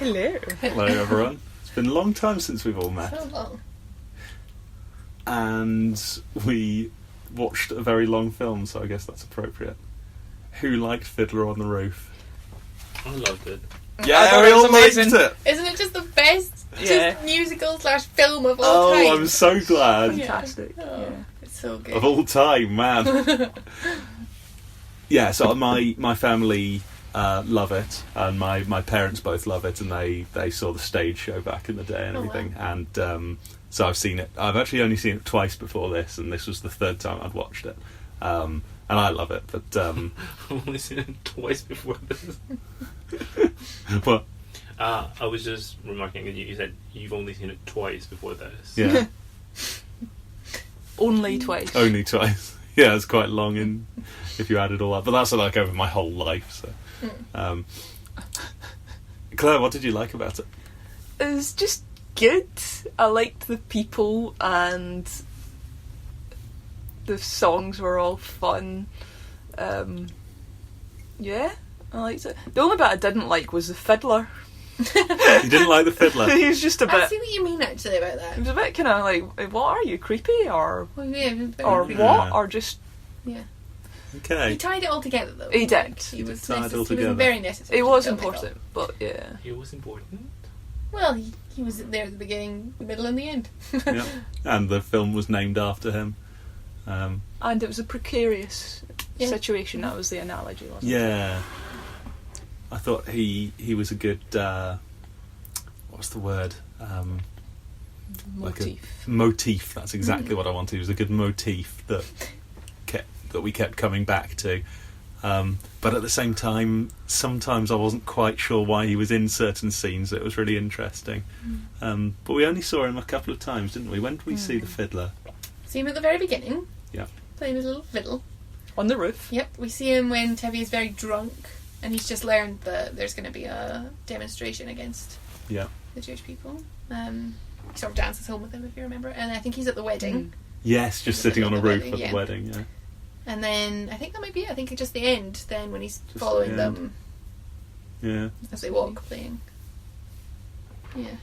Hello. Hello, everyone. It's been a long time since we've all met. So long. And we watched a very long film, so I guess that's appropriate. Who liked Fiddler on the Roof? I loved it. Yeah, we all liked it! Isn't it just the best Yeah. musical / film of all time? Oh, I'm so glad. Fantastic. Oh, Yeah. it's so good. Of all time, man. Yeah, so my family love it, and my parents both love it, and they saw the stage show back in the day and everything. Wow. And so I've seen it. I've actually only seen it twice before this, and this was the third time I'd watched it. And I love it, but I've only seen it twice before this. what? I was just remarking that you said you've only seen it twice before this. Yeah, Only twice. only twice. Yeah, it's quite long, in if you add it all up. But that's like over my whole life. So, Claire, what did you like about it? It was just good. I liked the people, and the songs were all fun. Yeah, I liked it. The only bit I didn't like was the fiddler. You didn't like the fiddler? He was just a I bit. see what you mean actually about that. He was a bit kind of like, what are you, creepy, or Well, yeah, it was very or creepy. what, or just Yeah. He Okay. tied it all together though. He did. He was tied it all he was together. very necessary. it to was the film, I thought. important, but yeah. It was important. Well, he was there at the beginning, the middle, and the end. Yeah. And the film was named after him. And it was a precarious Yeah. situation. That was the analogy, wasn't it? Yeah, I thought he was a good. What's the word? Like Motif. a motif. That's exactly what I wanted. It was a good motif that we kept coming back to. But at the same time, sometimes I wasn't quite sure why he was in certain scenes. It was really interesting. But we only saw him a couple of times, didn't we? When did we see the fiddler? See him at the very beginning. Yeah. Playing his little fiddle. On the roof. Yep, we see him when Tevi is very drunk and he's just learned that there's going to be a demonstration against Yeah. the Jewish people. He sort of dances home with him, if you remember. And I think he's at the wedding. Yes, just Just sitting at on a the roof wedding, at yeah. the wedding. Yeah. And then I think that might be it. I think it's just the end then when he's Just following the end. them Yeah. as they walk playing. Yeah.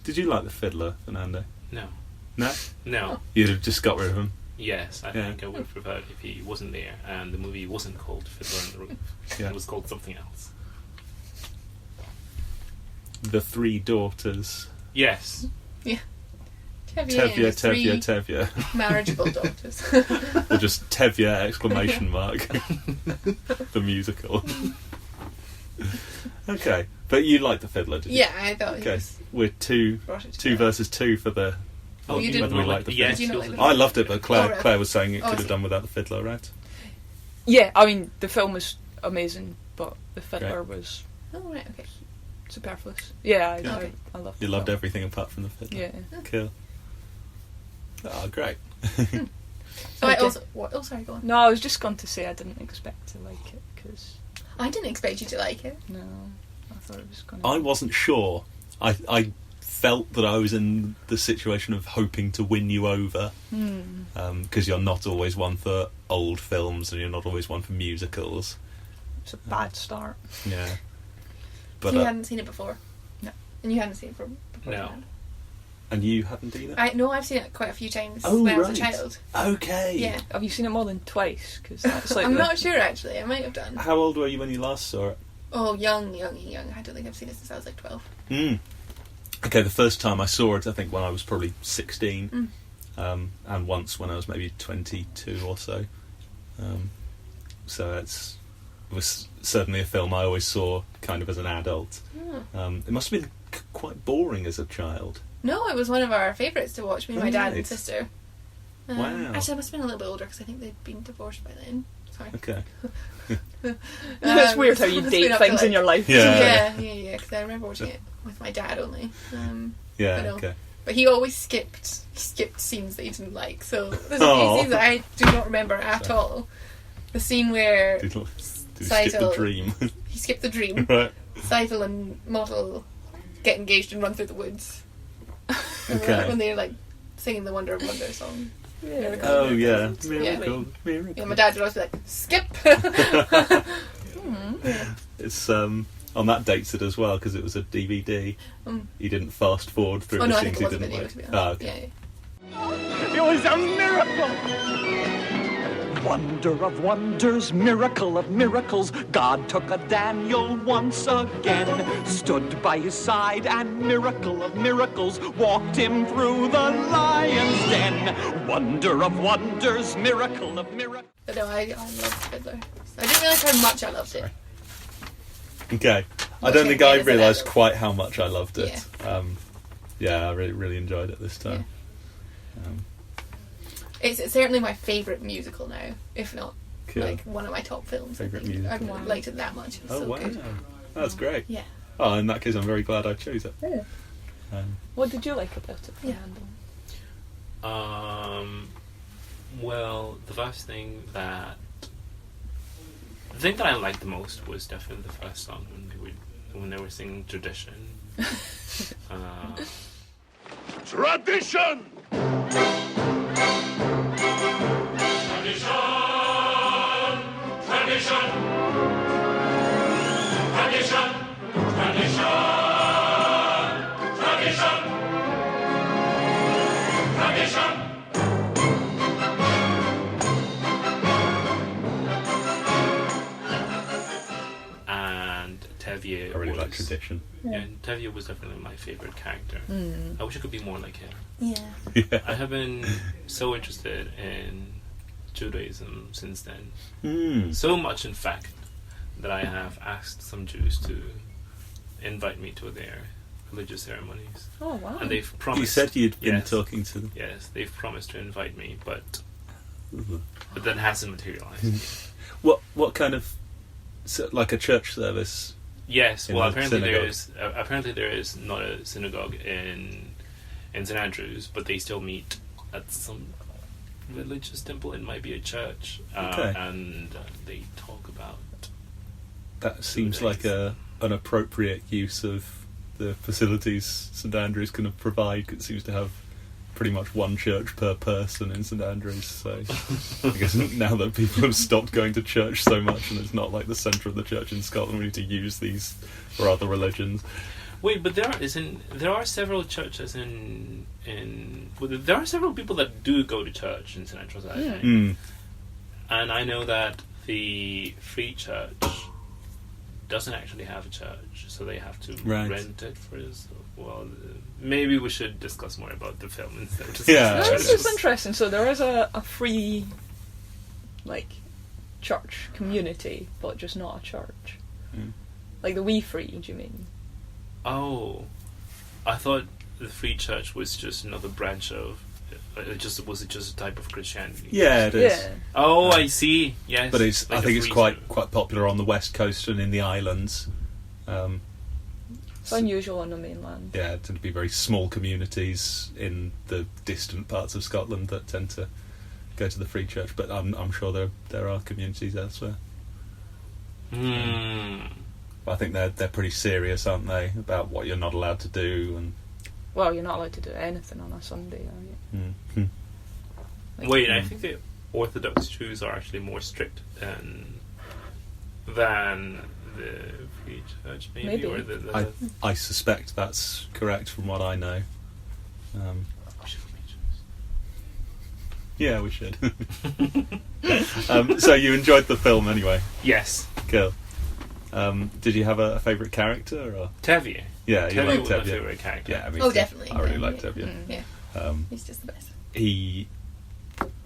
Did you like the fiddler, Fernando? No. No? No. You'd have just got rid of him. Yes, I Yeah. think I would have preferred if he wasn't there and the movie wasn't called Fiddler on the Roof. Yeah. It was called something else. The Three Daughters. Yes. Tevye and Tevye, his three Tevye, Tevye. marriageable daughters. Or just Tevye exclamation mark. The musical. Okay. But you liked the fiddler, did you? Yeah, I thought he Okay. was We're two brought it two together. versus two for the Oh, you didn't whether we like the Yes, Did you not he like was- the I loved it, but Claire Oh, right. Claire was saying it Oh, I could have see. done without the fiddler, right? Yeah, I mean, the film was amazing, but the fiddler was Oh, right, okay. superfluous. Yeah, Yeah. Okay. I loved You the loved film. everything apart from the fiddler. Yeah. Cool. Oh, great. So I Okay. also... What? Oh, sorry, go on. No, I was just going to say I didn't expect to like it, because, I didn't expect you to like it. no, I thought it was going to... I wasn't sure. I felt that I was in the situation of hoping to win you over, because you're not always one for old films and you're not always one for musicals. It's a bad start. Yeah. So But you hadn't seen it before? No. And you hadn't seen it before? No. and you hadn't either? I've seen it quite a few times Oh, when I was a right. child. Okay. Yeah. Have you seen it more than twice? Because that's like I'm the- not sure actually. I might have done. How old were you when you last saw it? Oh, young. I don't think I've seen it since I was like 12. Okay, the first time I saw it, I think when I was probably 16, and once when I was maybe 22 or so. So it's was certainly a film I always saw kind of as an adult. It must have been quite boring as a child. No, it was one of our favourites to watch, me and my dad and Right. sister. Wow. Actually, I must have been a little bit older because I think they'd been divorced by then. Sorry. Okay. It's weird how you it's date been up to, things in like- your life. Yeah. Yeah, because I remember watching it with my dad only. I Yeah. know. Okay. But he always skipped scenes that he didn't like. So there's a Aw. few scenes that I do not remember at all. The scene where Did you skip the Seidel- dream? he skipped the dream. Right. Seidel and Model get engaged and run through the woods. Remember Okay. that? When they're like singing the Wonder of Wonder song. Yeah. Oh yeah. Yeah. Miracle. Miracle. Yeah, my dad would always be like, skip! It's on that dates it as well because it was a DVD. Mm. He didn't fast forward through Oh the no, I scenes think he it was a didn't video, like. to be Ah, honest. okay. Yeah. It was a miracle! Wonder of wonders, miracle of miracles, God took a Daniel once again, stood by his side and miracle of miracles, walked him through the lion's den. Wonder of wonders, miracle of miracles. But no, I loved Fiddler. I didn't realise how much I loved it. Okay. I Watching don't think it I as an realised adult. quite how much I loved it. Yeah, I really enjoyed it this time. It's certainly my favourite musical now, if not Cool. like one of my top films. I Favourite think. musical. I liked it that much. It was Oh so wow, good. that's great. Yeah. Oh, in that case, I'm very glad I chose it. Yeah. Um, What did you like about it, Yeah. Fernando? Well, the thing that I liked the most was definitely the first song when they were singing Tradition. Tradition! And Tevye I really was, like Tradition. Yeah, Tevye was definitely my favourite character. I wish I could be more like him. Yeah. Yeah. I have been so interested in Judaism since then. So much, in fact, that I have asked some Jews to invite me to their religious ceremonies. Oh wow. And they've promised. You said you'd been Yes. talking to them. Yes, they've promised to invite me, but that hasn't materialized. What kind of like a church service? Yes, In well, a apparently synagogue. there is not a synagogue in St Andrews, but they still meet at some religious temple. It might be a church, Okay. and they talk about. That seems days. like an appropriate use of the facilities St Andrews can provide. It seems to have pretty much one church per person in St Andrews. So I guess now that people have stopped going to church so much, and it's not like the centre of the church in Scotland, we need to use these for other religions. Wait, but there are several churches there are several people that do go to church in St Andrews, I think. Mm. And I know that the Free Church doesn't actually have a church, so they have to Right. rent it for us. Well, maybe we should discuss more about the film instead of just Yeah. No, Churches. this is interesting. So there is a free, like, church community, but just not a church. Mm. Like the We Free, do you mean? Oh, I thought the Free Church was just another branch of. Was it just a type of Christianity? Yeah, it is. Yeah. Oh, I see. Yes, But it's like I a think it's free quite church. quite popular on the west coast and in the islands. It's unusual on the mainland. Yeah, tend to be very small communities in the distant parts of Scotland that tend to go to the Free Church. But I'm sure there are communities elsewhere. But I think they're pretty serious, aren't they, about what you're not allowed to do and. Well, you're not allowed to do anything on a Sunday, are you? Like, Wait, I think the Orthodox Jews are actually more strict than the Free Church, maybe. Maybe. Or the I suspect that's correct from what I know. Yeah, we should. So you enjoyed the film anyway. Yes, Cool. Did you have a favourite character? Or? Tevye. Yeah, you Tevye liked was my Tevye. favourite character. Yeah, I mean, Oh, definitely. I really Yeah. liked Tevye. Yeah. He's just the best.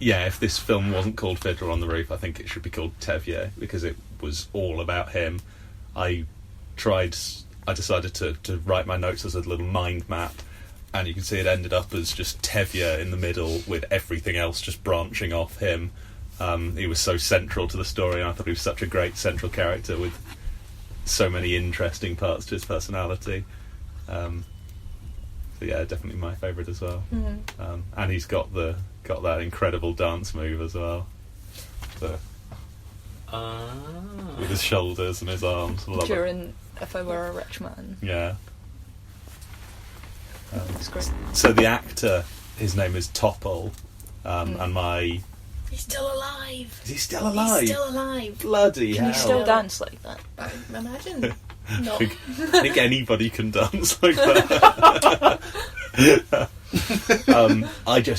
If this film wasn't called Fiddler on the Roof, I think it should be called Tevye because it was all about him. I decided to write my notes as a little mind map, and you can see it ended up as just Tevye in the middle with everything else just branching off him. He was so central to the story, and I thought he was such a great central character with so many interesting parts to his personality. So yeah, definitely my favourite as well. And he's got that incredible dance move as well. With his shoulders and his arms. Love During If I Were a Rich Man. Yeah. It's great. So the actor, his name is Topol, and my... He's still alive. Is he still alive? He's still alive. Bloody Can hell. you still dance like that? I imagine. No. I think anybody can dance like that.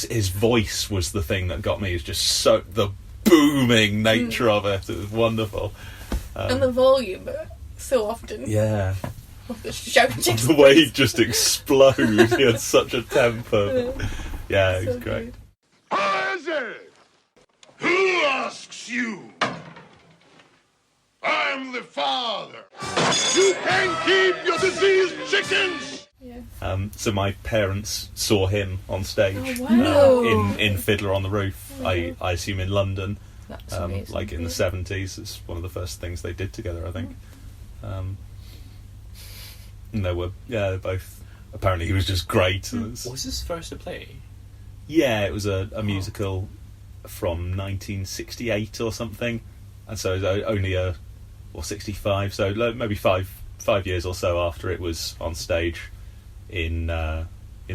His voice was the thing that got me. It's just so the booming nature of it. It was wonderful. And the volume, so often. Yeah. Of the shouting. The way he just exploded. He had such a temper. Yeah, it was So great. good. Who is it? Who asks you? I'm the father. You can keep your diseased chickens. Yeah. So my parents saw him on stage Oh, wow. in Fiddler on the Roof. I assume in London, That's amazing. like in the 70s. It's one of the first things they did together, I think. And they're both. Apparently, he was just great. Was his first to play? Yeah, it was a musical from 1968 or something, and so it was only 65, so maybe five years or so after it was on stage in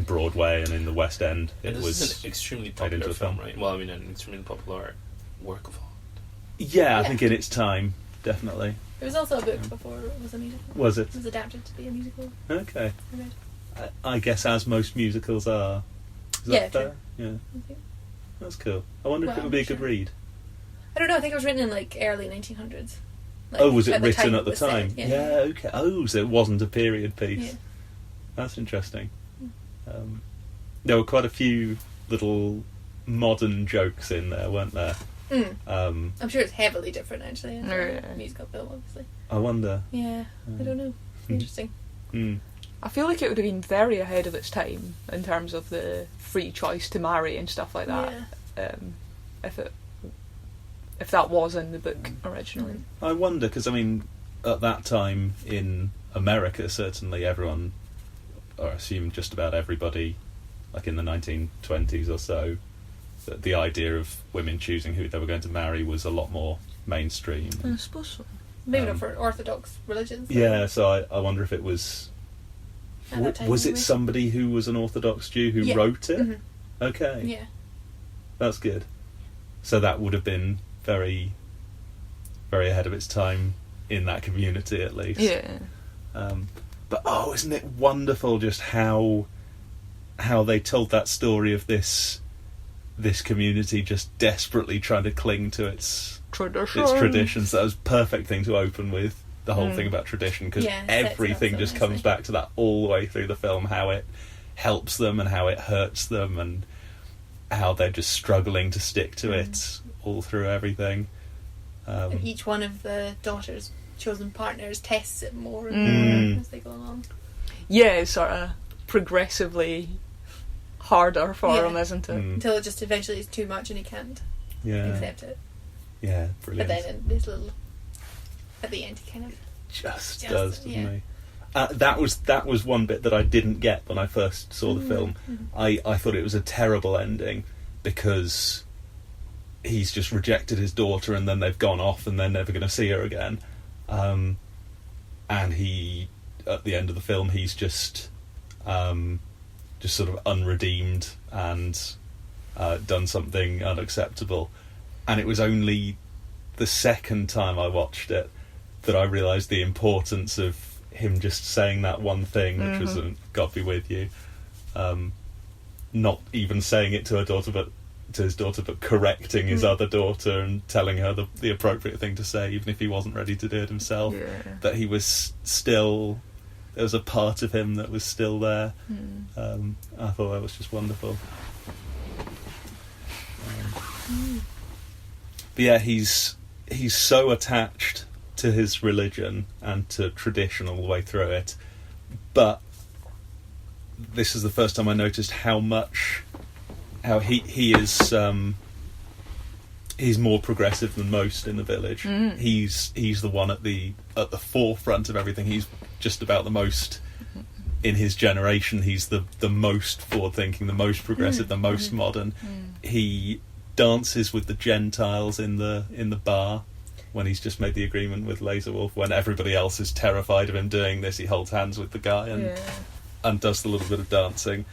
Broadway and in the West End. And It this was is an extremely made popular into a film, film. right? Well, I mean, an extremely popular work of art. Yeah, I think in its time, definitely. There was also a book before it was a musical. Was it? It was adapted to be a musical. Okay. I read. I guess as most musicals are. Is that Yeah, fair? true. Yeah, I think. that's cool. I wonder if Well, it would be a I'm good sure. read. I don't know. I think it was written in like early 1900s. Like, Oh, was it at the written time at the was set, time? yeah. Yeah, okay. Oh, so it wasn't a period piece. Yeah. That's interesting. There were quite a few little modern jokes in there, weren't there? I'm sure it's heavily different actually. In Yeah. the musical film, obviously. I wonder. Yeah, I don't know. Interesting. Mm. I feel like it would have been very ahead of its time in terms of the free choice to marry and stuff like that. If that was in the book originally. I wonder, because, I mean, at that time in America, certainly everyone, or I assume just about everybody, like in the 1920s or so, that the idea of women choosing who they were going to marry was a lot more mainstream. I suppose so. Maybe not for Orthodox religions. Yeah, so I wonder if it was... At that time, was it anyway. somebody who was an Orthodox Jew who Yeah. wrote it? Mhm. Okay. Yeah. That's good. So that would have been very, very ahead of its time in that community, at least. Yeah. But isn't it wonderful just how they told that story of this community just desperately trying to cling to its traditions. That was a perfect thing to open with, the whole thing about tradition, because Yeah, sets it up everything so just nicely. comes back to that all the way through the film, how it helps them and how it hurts them and how they're just struggling to stick to it all through everything. And each one of the daughters' chosen partners tests it more and more as they go along. Yeah, it's sort of progressively harder for Yeah. him, isn't it? Until it just eventually is too much and he can't Yeah. accept it. Yeah, But brilliant. then in this little... At the end he kind of... Just Just, does, doesn't yeah. he? That was one bit that I didn't get when I first saw the film. I thought it was a terrible ending because he's just rejected his daughter and then they've gone off and they're never going to see her again. And he, at the end of the film, he's just sort of unredeemed and done something unacceptable. And it was only the second time I watched it that I realised the importance of him just saying that one thing, which was "God be with you." Not even saying it to her daughter, but to his daughter, but correcting his other daughter and telling her the appropriate thing to say, even if he wasn't ready to do it himself. Yeah. That he was still, there was a part of him that was still there. I thought that was just wonderful. But yeah, he's so attached to his religion and to tradition all the way through it, but this is the first time I noticed how he is he's more progressive than most in the village. He's the one at the forefront of everything. He's just about the most in his generation. He's the most forward thinking, the most progressive, the most modern. He dances with the Gentiles in the bar when he's just made the agreement with Laserwolf. When everybody else is terrified of him doing this, he holds hands with the guy and does the little bit of dancing.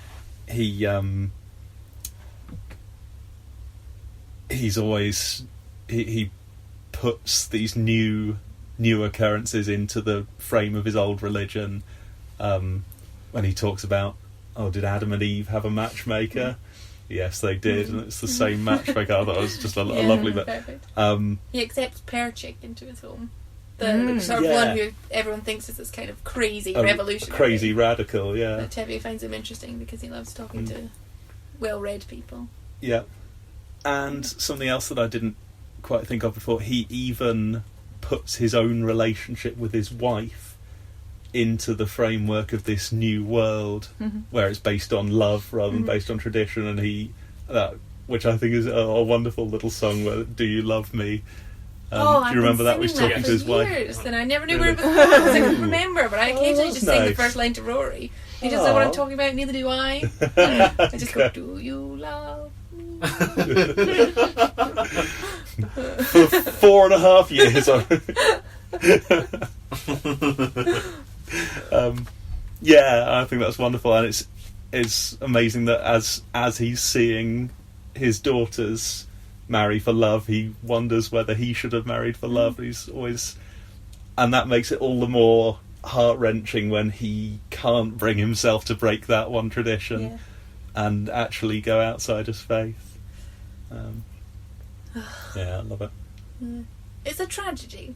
He's always he puts these new occurrences into the frame of his old religion. When he talks about, did Adam and Eve have a matchmaker? Yes, they did, and it's the same matchmaker. I thought it was just a lovely bit. He accepts Perchik into his home. The sort of one who everyone thinks is this kind of crazy revolutionary. Crazy radical, yeah. But Tevye finds him interesting because he loves talking to well-read people. Yeah. And something else that I didn't quite think of before, he even puts his own relationship with his wife into the framework of this new world, where it's based on love rather than based on tradition, and which I think is a wonderful little song, where "Do You Love Me?" Do you remember that? He's talking to his wife. And I never knew where it was from because I couldn't remember, but I occasionally just sing the first line to Rory. He doesn't know what I'm talking about, neither do I. I just go, "Do you love me?" For 4.5 years. I think that's wonderful, and it's amazing that as he's seeing his daughters marry for love, he wonders whether he should have married for love. He's always, and that makes it all the more heart-wrenching when he can't bring himself to break that one tradition and actually go outside his faith. I love it. It's a tragedy.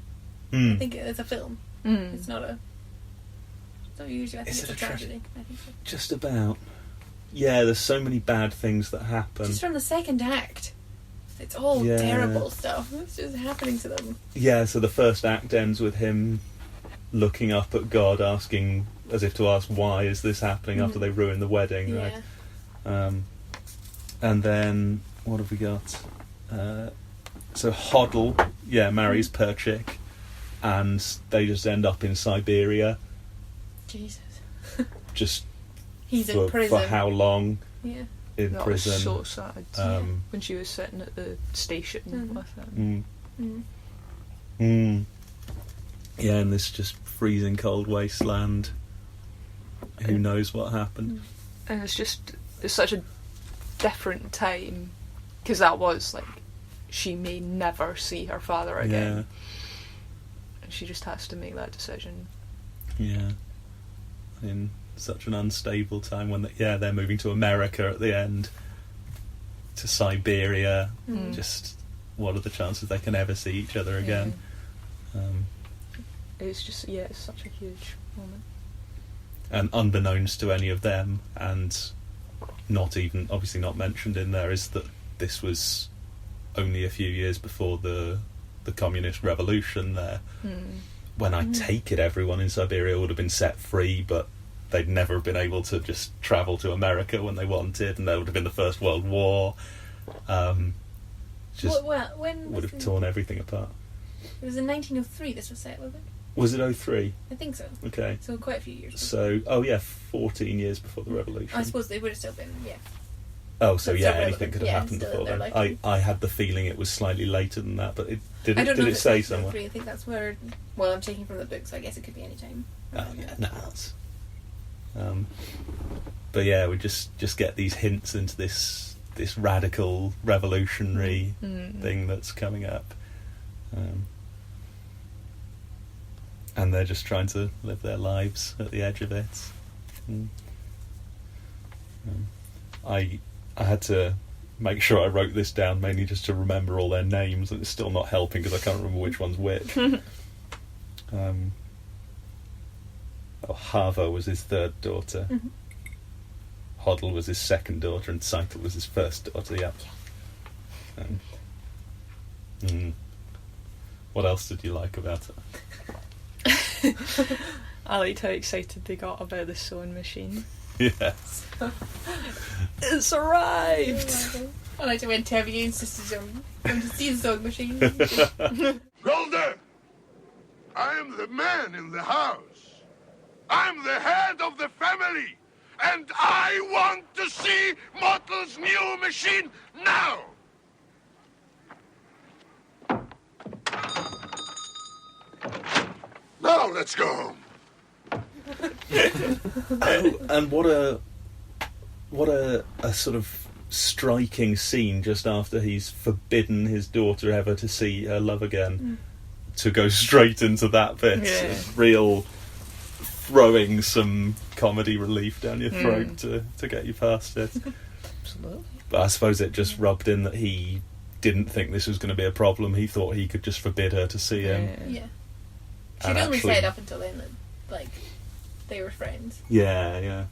I think it's a film. It's not a. So usually I think it's a tragedy. I think so. Just about. Yeah, there's so many bad things that happen. Just from the second act. It's all terrible stuff. It's just happening to them. Yeah, so the first act ends with him looking up at God, asking, as if to ask, why is this happening after they ruin the wedding, right? And then, what have we got? So Hoddle, marries Perchik, and they just end up in Siberia. Jesus. Just He's in prison. For how long? Yeah. In that prison. Was so sad. When she was sitting at the station with him. Yeah, in this just freezing cold wasteland. Who knows what happened? And it's such a different time, because that was like, she may never see her father again. And she just has to make that decision. Yeah. In such an unstable time when they're moving to America at the end, to Siberia. Just what are the chances they can ever see each other again? It's just it's such a huge moment. And unbeknownst to any of them, and obviously not mentioned in there, is that this was only a few years before the communist revolution there. When I take it, everyone in Siberia would have been set free, but they'd never been able to just travel to America when they wanted, and there would have been the First World War. When would have torn everything apart. It was in 1903 this was set, was it? Was it 03? I think so. Okay. So quite a few years So, before. 14 years before the revolution. I suppose they would have still been, Oh, so anything could have happened before then. I had the feeling it was slightly later than that, but did it say somewhere? I think that's where. Well, I'm taking from the book, so I guess it could be any time. But we just get these hints into this radical revolutionary thing that's coming up, and they're just trying to live their lives at the edge of it. I had to make sure I wrote this down, mainly just to remember all their names, and it's still not helping because I can't remember which one's which. Hava was his third daughter. Hoddle was his second daughter, and Seitel was his first daughter. What else did you like about it? I liked how excited they got about the sewing machine. Yes. It's arrived! I like to when Terry insisted on going to see the sewing machine. Golden, I am the man in the house. I'm the head of the family. And I want to see Mottle's new machine now. Now let's go home. Oh, and what a sort of striking scene just after he's forbidden his daughter ever to see her love again, to go straight into that bit. Yeah. Real throwing some comedy relief down your throat to get you past it. Absolutely. But I suppose it just rubbed in that he didn't think this was going to be a problem. He thought he could just forbid her to see him. Yeah. She'd And only actually- said up until then that, like, they were friends. Yeah, yeah.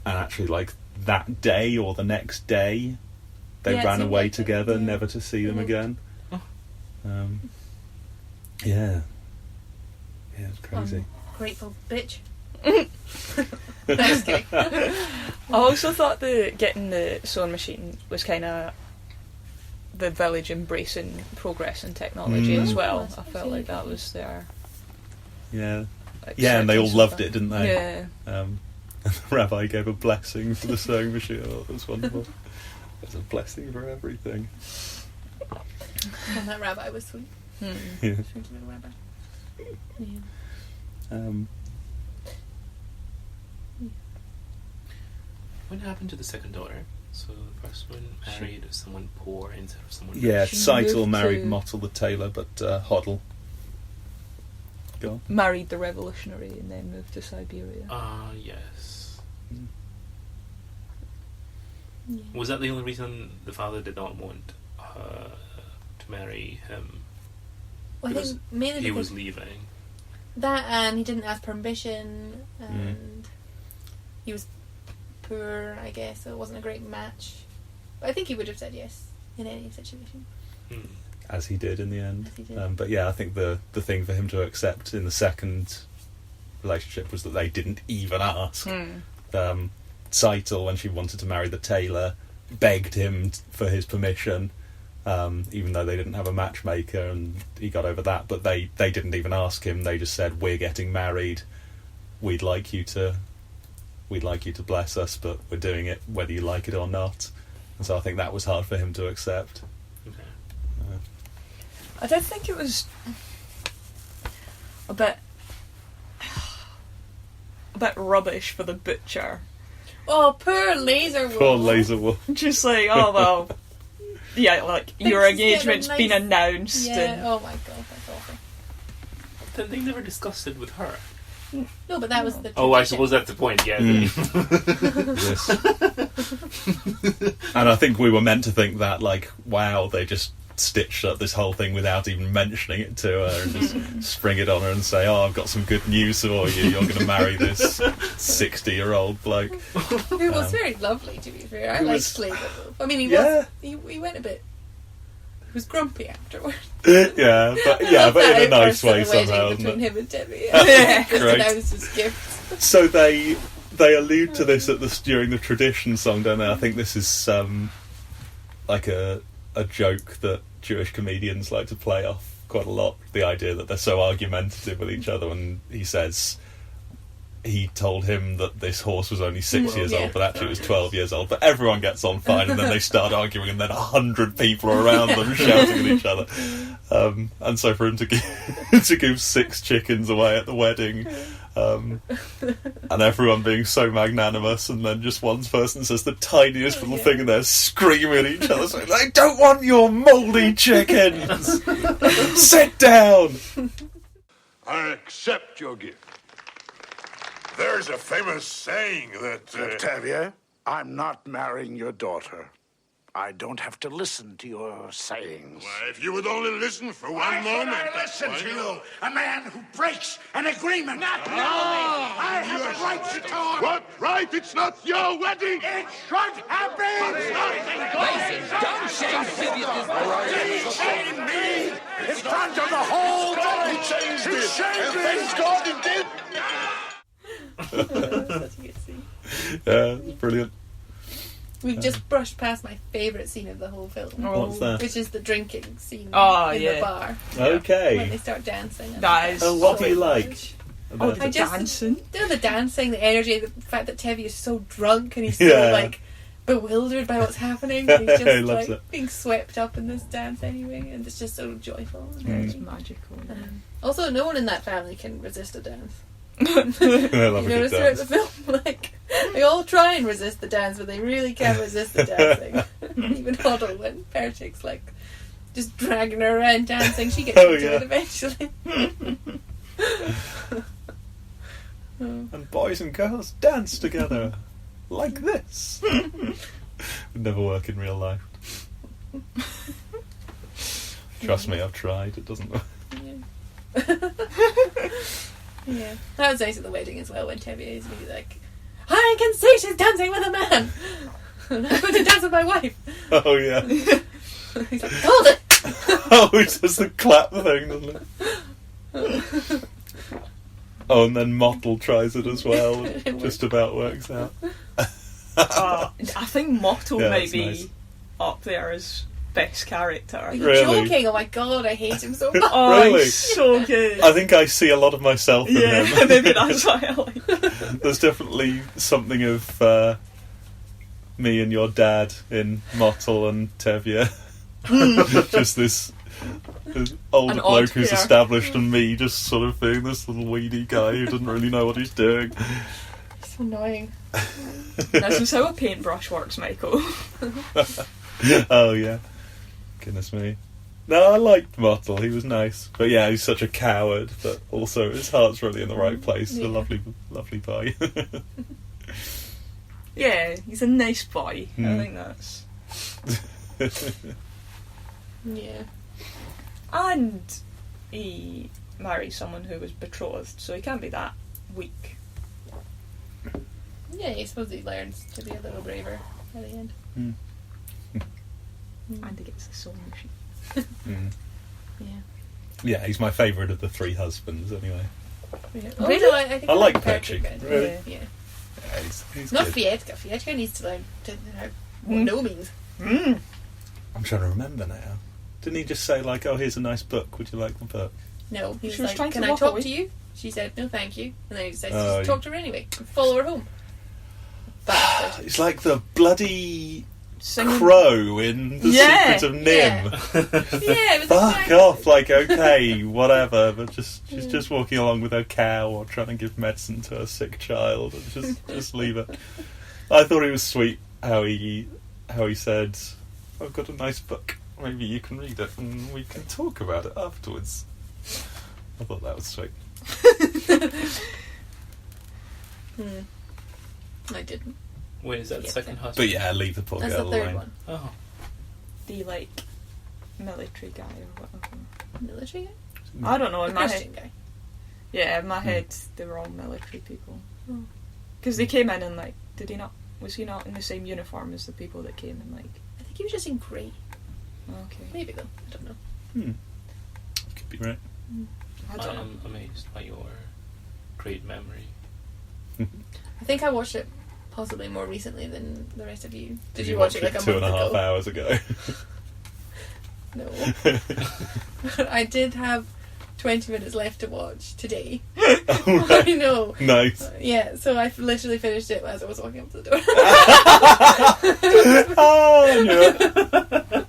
And actually, like, that day or the next day, they Yeah, it ran seemed away like it, together, yeah. never to see them Mhm. again. Yeah. Yeah, it's crazy. Grateful bitch. No, just kidding. I also thought getting the sewing machine was kind of the village embracing progress and technology as well. That's I felt like that absolutely. was their Yeah. Yeah, and they all acceptance of loved that. it, didn't they? Yeah. And the rabbi gave a blessing for the sewing machine. Oh, that was wonderful. There's a blessing for everything. And that rabbi was sweet. Yeah. Sweet little rabbi. Yeah. What happened to the second daughter? So the first one married someone poor instead of someone Yeah, rich. She Seitel moved married to- Mottle the tailor, but Hoddle. Go on. Married the revolutionary and then moved to Siberia. Yes. Yeah. Was that the only reason the father did not want her to marry him? Well, I Because think mainly he because was leaving. that, and he didn't ask permission, and he was poor, I guess, so it wasn't a great match. But I think he would have said yes in any situation. Hmm. As he did in the end. As he did. But yeah, I think the thing for him to accept in the second relationship was that they didn't even ask. Seitel, when she wanted to marry the tailor, begged him for his permission, even though they didn't have a matchmaker, and he got over that. But they didn't even ask him. They just said, "We're getting married. We'd like you to bless us, but we're doing it whether you like it or not." And so I think that was hard for him to accept. Okay. I did think it was a bit rubbish for the butcher. Oh, poor Laser Wolf. Poor Laser Wolf. Just like, oh well, yeah, like your Thinks he's getting a engagement's been nice- announced, Yeah, and oh my god, that's awful. Then they never discussed it with her. No, but that was the Oh, I tradition. suppose that's the point, yeah. Yes. And I think we were meant to think that, like, wow, they just stitched up this whole thing without even mentioning it to her, and just spring it on her and say, "Oh, I've got some good news for you. You're going to marry this 60-year-old bloke." It was very lovely, to be fair. I He liked was- Laser Wolf. I mean, he Yeah. was. He went a bit. He was grumpy afterwards. yeah, but in a nice way somehow. Isn't Between it? him and Debbie. Yeah. Just Great. announced his gift. So they allude to this during the tradition song, don't they? I think this is like a joke that Jewish comedians like to play off quite a lot. The idea that they're so argumentative with each other, and he says he told him that this horse was only 6 years Yeah. old, but actually it was 12 years old. But everyone gets on fine, and then they start arguing, and then 100 people are around them shouting at each other. And so for him to give 6 chickens away at the wedding, and everyone being so magnanimous, and then just one person says the tiniest little thing, and they're screaming at each other, saying, "I don't want your mouldy chickens! Sit down!" I accept your gift. There's a famous saying that... Octavia, I'm not marrying your daughter. I don't have to listen to your sayings. Why, if you would only listen for one moment. I listen why to not? you? A man who breaks an agreement. Not Ah, I have the right to talk. What? Right? It's not your wedding. It should have been. Don't Shame me in front of the whole village. He shamed me. Thank God it did. Such a good scene. Yeah, it's brilliant. We've just brushed past my favourite scene of the whole film, What's that? which is the drinking scene Oh, in yeah. the bar Okay. when they start dancing. That is. Oh, what do so you like? much. about the I it? just- dancing. The dancing, the energy, the fact that Tevye is so drunk and he's so Yeah. like bewildered by what's happening. And he's He just loves like it. being swept up in this dance anyway, and it's just so joyful. And It's energy. magical. Also, no one in that family can resist a dance. I love You a good notice throughout dance. the film, like they all try and resist the dance, but they really can't resist the dancing. Even Otto, when Perchik's like just dragging her around dancing, she gets Oh, into yeah. it eventually. And boys and girls dance together like this. Would never work in real life. Trust me, I've tried. It doesn't work. Yeah, that was nice at the wedding as well when Tevye is really like, I can see she's dancing with a man. And I'm going to dance with my wife. Oh yeah. He's like, hold it. Oh, he does the clap thing, doesn't it? Oh, and then Mottle tries it as well. It just about works out. I think Motto Yeah, might that's be nice. up there as best character. Are you Really? joking? Oh my god, I hate him so much. Oh, Really? he's so good. I think I see a lot of myself in yeah, him. maybe that's why I like. There's definitely something of me and your dad in Mottle and Tevye. Just this older An bloke odd who's pair. established, and me just sort of being this little weedy guy who doesn't really know what he's doing. It's annoying. This is how a paintbrush works, Michael. Oh yeah, goodness me. No, I liked Mottle. He was nice, but yeah, he's such a coward. But also, his heart's really in the right place. He's a Yeah. lovely, lovely boy. Yeah, he's a nice boy. I Mm. think that's. Yeah. And he marries someone who was betrothed, so he can't be that weak. Yeah, I suppose he learns to be a little braver at the end. Mm. And he gets the sewing machine. Mm. Yeah. Yeah, he's my favourite of the three husbands. Anyway, Yeah. Really? Also, I think I like Perchik Perchik, better. really. Yeah. yeah, he's Not good. Fietka. Fietka needs to learn to know what no means. Mm. I'm trying to remember now. Didn't he just say like, "Oh, here's a nice book. Would you like the book?" No, he She was was like, trying to "Can I walk talk away." to you?" She said, "No, thank you." And then he decides Oh, to yeah. just talk to her anyway and follow her home. Bastard. It's like the bloody Singing. crow in The Yeah, Secret of Nim. Yeah, it was Fuck exactly- off! Like, okay, whatever. But she's just walking along with her cow or trying to give medicine to a sick child. And just leave it. I thought it was sweet how he said, "I've got a nice book. Maybe you can read it and we can talk about it afterwards." I thought that was sweet. I didn't. Wait, is that the Yeah, second yeah. But husband? yeah, leave the poor That's girl the third alone. one. Oh. The like military guy or whatever. Military guy? I don't know. In The my Christian head, guy. yeah, in my head they were all military people. Oh. Because they came in and like, did he not? Was he not in the same uniform as the people that came in? Like, I think he was just in grey. okay, Maybe though. I don't know. Could be right. I I don't know. am amazed by your great memory. I think I watched it possibly more recently than the rest of you. Did you watch watch it like a 2.5 month ago? hours ago? No. I did have 20 minutes left to watch today. Oh, I know. nice. Yeah, so I literally finished it as I was walking up to the door. Oh, yeah.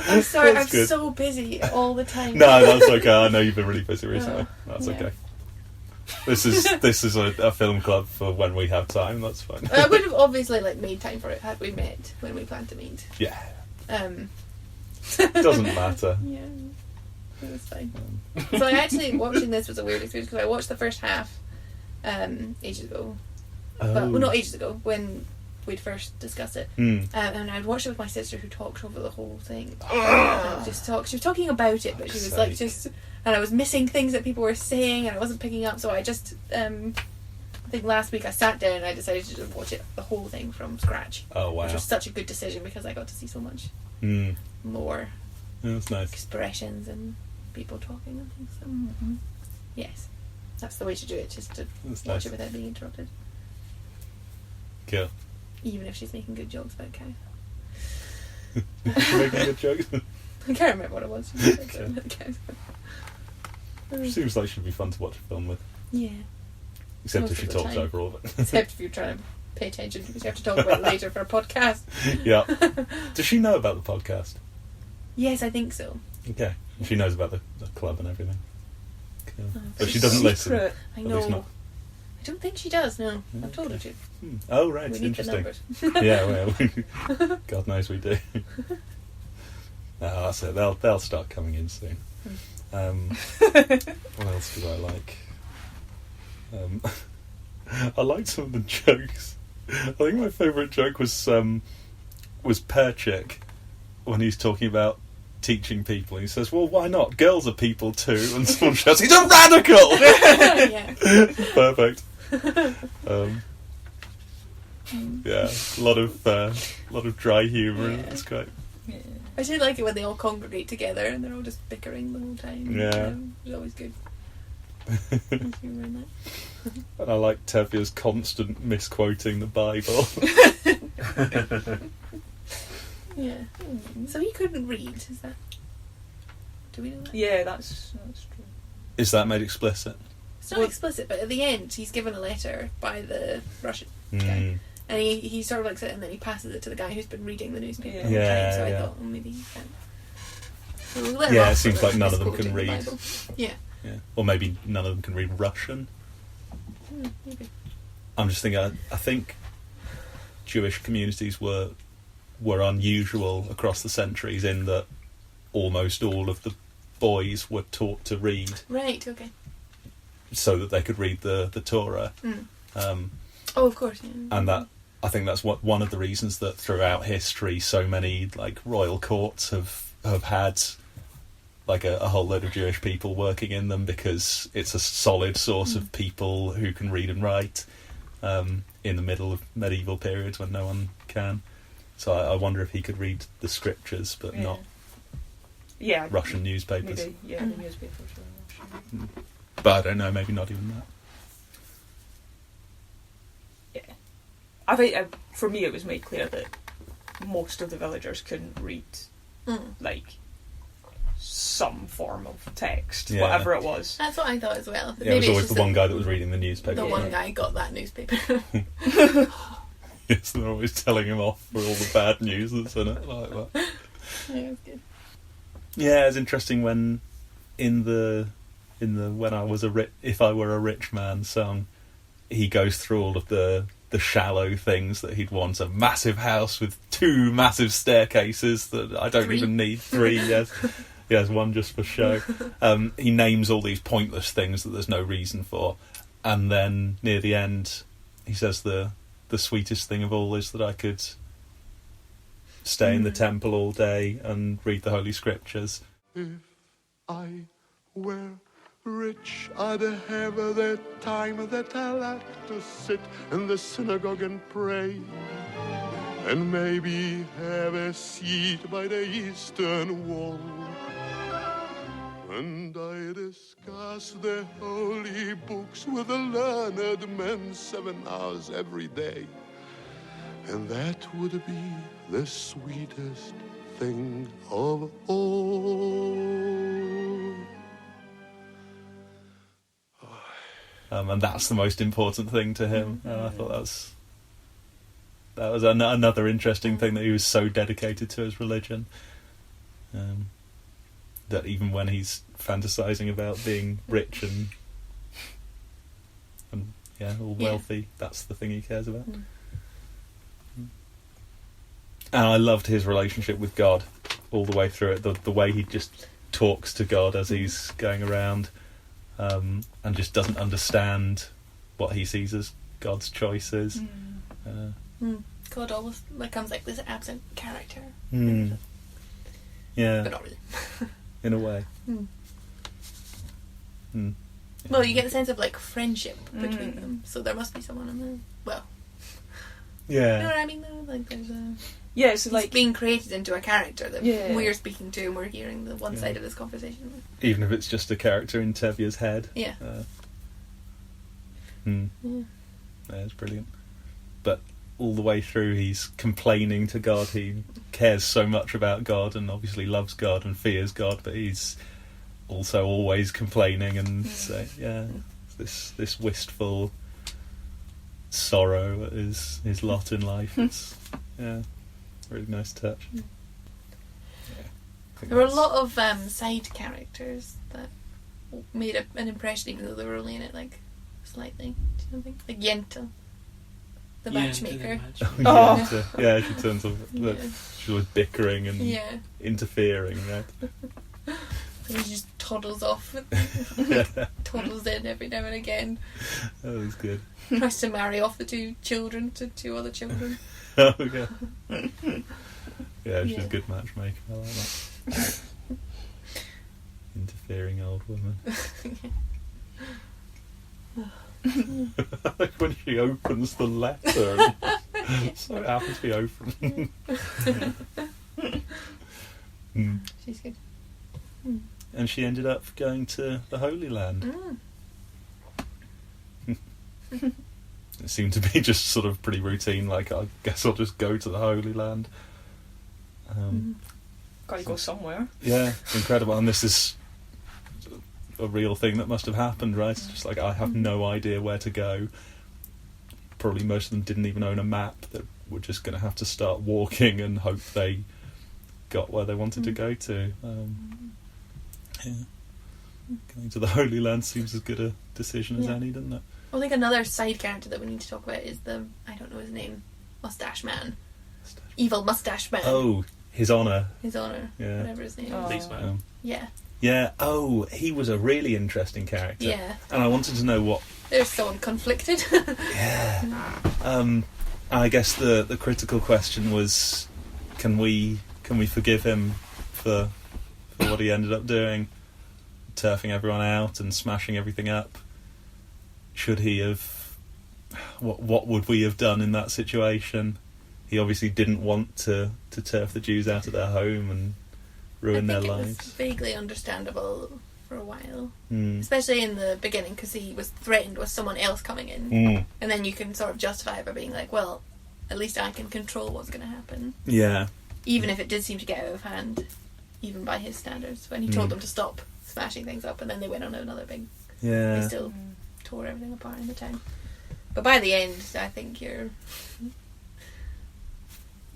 I'm sorry, That's I'm good. so busy all the time. No, that's okay. I know you've been really busy recently. That's Yeah. okay. This is a film club for when we have time. That's fine. I would have obviously like made time for it had we met when we planned to meet. Yeah, It doesn't matter. Yeah, it was fine. So I actually watching this was a weird experience because I watched the first half ages ago. Oh. Well, not ages ago when we'd first discussed it, Mm. and I'd watched it with my sister, who talked over the whole thing. She was talking about it, but she was like just, and I was missing things that people were saying, and I wasn't picking up. So I just, I think last week I sat down and I decided to just watch it, the whole thing from scratch. Oh wow! Which was such a good decision because I got to see so much more That's nice. expressions and people talking and things. So, yes, that's the way to do it. Just to That's watch nice. it without being interrupted, Cool. even if she's making good jokes about cows. Making good jokes. I can't remember what it was. She said Okay. something about cows. Seems like she'd be fun to watch a film with. Yeah, Except Most if she of the talks time. over all of it. except if you're trying to pay attention because you have to talk about it later for a podcast. Yeah. Does she know about the podcast? Yes, I think so. Okay. She knows about the club and everything. Cool. Oh, But she it's doesn't listen. Secret. I At least know. not. I don't think she does. No, I've told her to. Oh right, We it's need the interesting. numbers. Yeah, well, God knows we do. No, that's it. They'll start coming in soon. What else did I like? I liked some of the jokes. I think my favourite joke was Perchik when he's talking about teaching people. He says, "Well, why not? Girls are people too." And someone shouts, "He's a radical!" Yeah. Perfect. Yeah, a lot of dry humour. Yeah. It's great. I do like it when they all congregate together and they're all just bickering the whole time. Yeah. It's always good. There's humour in that. And I like Tevia's constant misquoting the Bible. Yeah. So he couldn't read, is that? Do we know that? Yeah, that's true. Is that made explicit? It's not explicit, but at the end he's given a letter by the Russian guy. Mm. And he sort of likes it and then he passes it to the guy who's been reading the newspaper the Yeah. whole time. Yeah, So I yeah. thought, well, maybe he can. So we'll let him Yeah, off it seems for like none of them misquoting can the read. Bible. Yeah. Yeah. Or maybe none of them can read Russian. Maybe. I'm just thinking, I think Jewish communities were unusual across the centuries in that almost all of the boys were taught to read Right, okay. so that they could read the Torah. Oh, of course. Yeah. And that, I think that's one of the reasons that throughout history so many like royal courts have had like a whole load of Jewish people working in them, because it's a solid source of people who can read and write in the middle of medieval periods when no one can. So I wonder if he could read the scriptures but not Russian newspapers. Maybe, yeah, the newspapers are Russian. But I don't know, maybe not even that. Yeah. I think, for me, it was made clear that most of the villagers couldn't read, like, some form of text, Yeah. whatever it was. That's what I thought as well. Yeah, it was always the one guy that was reading the newspaper. The one guy got that newspaper. Yes, they're always telling him off for all the bad news that's in it, like that. Yeah, it was good. Yeah, it's interesting when in the when I was if I were a rich man song, he goes through all of the shallow things that he'd want: a massive house with 2 massive staircases that I don't 3. even need 3. Yes, he has one just for show. He names all these pointless things that there's no reason for, and then near the end, he says the sweetest thing of all is that I could stay in the temple all day and read the Holy Scriptures. If I were rich, I'd have the time that I like to sit in the synagogue and pray, and maybe have a seat by the eastern wall. And I discuss the holy books with the learned men 7 hours every day. And that would be the sweetest thing of all. And that's the most important thing to him. And I thought that was another interesting thing, that he was so dedicated to his religion. That even when he's fantasizing about being rich and all wealthy, that's the thing he cares about. And I loved his relationship with God all the way through it. The way he just talks to God as he's going around, and just doesn't understand what he sees as God's choices. God always becomes like this absent character. Yeah. But not really. In a way. Well, you get the sense of like friendship between them, so there must be someone in there. Well, Yeah. you know what I mean though? Like there's a... Yeah, so He's like... being created into a character that Yeah. we're speaking to and we're hearing the one side of this conversation with. Even if it's just a character in Tevia's head. Yeah. Yeah, it's brilliant. But all the way through he's complaining to God. He cares so much about God and obviously loves God and fears God, but he's also always complaining and this wistful sorrow at his lot in life. It's really nice touch. There were a lot of side characters that made an impression, even though they were only in it like slightly. Do you know what I think? Like Yenta, the matchmaker. Yeah, she turns up. She was bickering and interfering. Right? And he just toddles off, toddles in every now and again. That was good. Tries to marry off the two children to two other children. Oh yeah. Yeah, she's a good matchmaker. I like that. Interfering old woman. Like when she opens the letter, and so it happens to be open. She's good. And she ended up going to the Holy Land. It seemed to be just sort of pretty routine, like, I guess I'll just go to the Holy Land. Gotta go somewhere. Yeah, incredible. And this is a real thing that must have happened, right? It's just like, I have no idea where to go. Probably most of them didn't even own a map. That were just going to have to start walking and hope they got where they wanted to go to. Going to the Holy Land seems as good a decision as any, doesn't it? I think another side character that we need to talk about is the, I don't know his name, Mustache Man. Evil Mustache Man. Oh, His Honour. His Honour. Yeah. Whatever his name is. Policeman. Yeah. Yeah, he was a really interesting character. Yeah. And I wanted to know what... They're so conflicted. I guess the critical question was, can we forgive him for what he ended up doing? Turfing everyone out and smashing everything up. Should he have... What would we have done in that situation? He obviously didn't want to turf the Jews out of their home and ruin their lives. It was vaguely understandable for a while, especially in the beginning, because he was threatened with someone else coming in, and then you can sort of justify it by being like, well, at least I can control what's going to happen. Yeah. Even if it did seem to get out of hand, even by his standards, when he told them to stop smashing things up, and then they went on another big... Yeah. They still tore everything apart in the town. But by the end, I think you're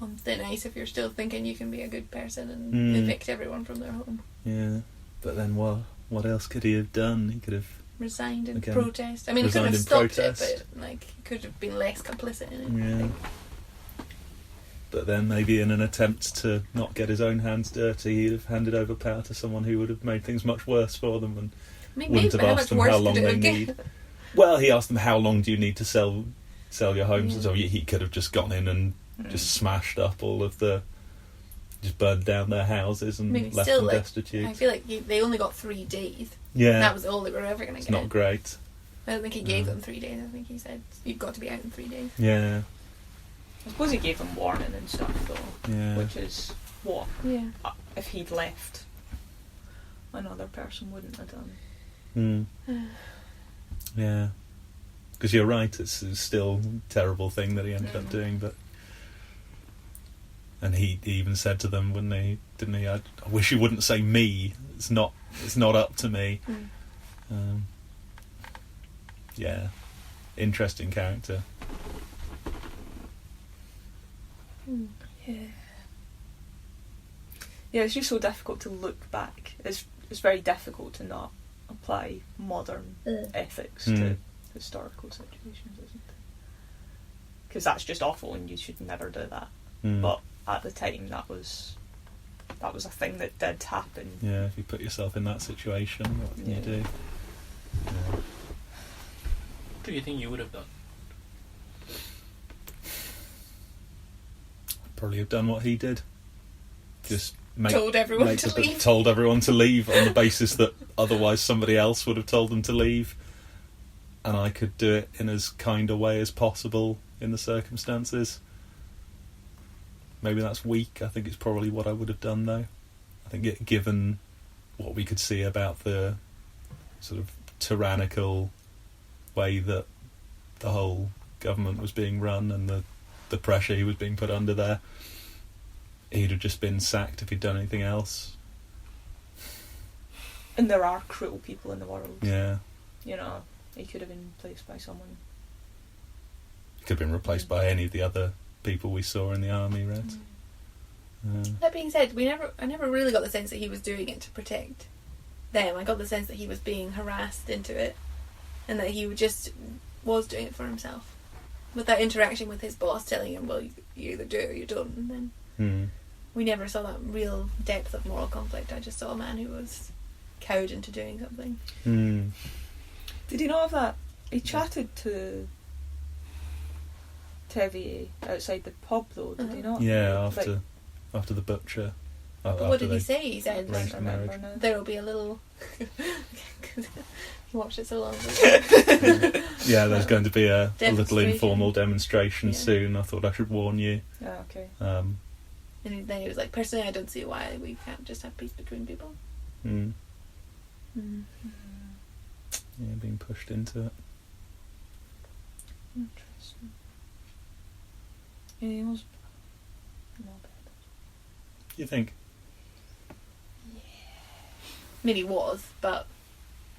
on thin ice if you're still thinking you can be a good person and evict everyone from their home. Yeah. But then what else could he have done? He could have... Resigned in protest. I mean, he could have stopped it, but like, he could have been less complicit in it. Yeah. But then maybe in an attempt to not get his own hands dirty, he'd have handed over power to someone who would have made things much worse for them and wouldn't have asked them how long they need. Well, he asked them how long do you need to sell your homes, and so he could have just gone in and just smashed up all of just burned down their houses and left them destitute. I feel like they only got 3 days. Yeah, that was all they were ever going to get. It's not great. I don't think he gave them 3 days. I think he said you've got to be out in 3 days. Yeah. I suppose he gave them warning and stuff though, which is what if he'd left, another person wouldn't have done. Yeah, because you're right, it's still a terrible thing that he ended up doing, and he even said to them when didn't he, I wish you wouldn't say me, it's not up to me. Yeah, interesting character. Yeah, it's just so difficult to look back. It's very difficult to not apply modern ethics to historical situations, isn't it? Because that's just awful, and you should never do that. But at the time, that was a thing that did happen. Yeah, if you put yourself in that situation, what can you do? Yeah. What do you think you would have done? probably have done what he did. Just Told everyone to leave. Told everyone to leave on the basis that otherwise somebody else would have told them to leave, and I could do it in as kind a way as possible in the circumstances. Maybe that's weak. I think it's probably what I would have done, though. I think given what we could see about the sort of tyrannical way that the whole government was being run and the pressure he was being put under there, he'd have just been sacked if he'd done anything else. And there are cruel people in the world. Yeah. You know, he could have been replaced by someone. He could have been replaced by any of the other people we saw in the army, right? That being said, I never really got the sense that he was doing it to protect them. I got the sense that he was being harassed into it, and that he just was doing it for himself. With that interaction with his boss telling him, well, you either do it or you don't, and then we never saw that real depth of moral conflict. I just saw a man who was cowed into doing something. Did he not have that? He chatted to Tevier outside the pub, though, did he not? Yeah, after the butcher. What did he say? He said, arranged the marriage. there'll be a little... You watched it so long ago. Yeah, there's going to be a little Demonstration. informal demonstration soon. I thought I should warn you. Yeah, okay. And then he was like, personally, I don't see why we can't just have peace between people. Yeah, being pushed into it. Interesting. Yeah, he was not bad. You think? I mean, he was, but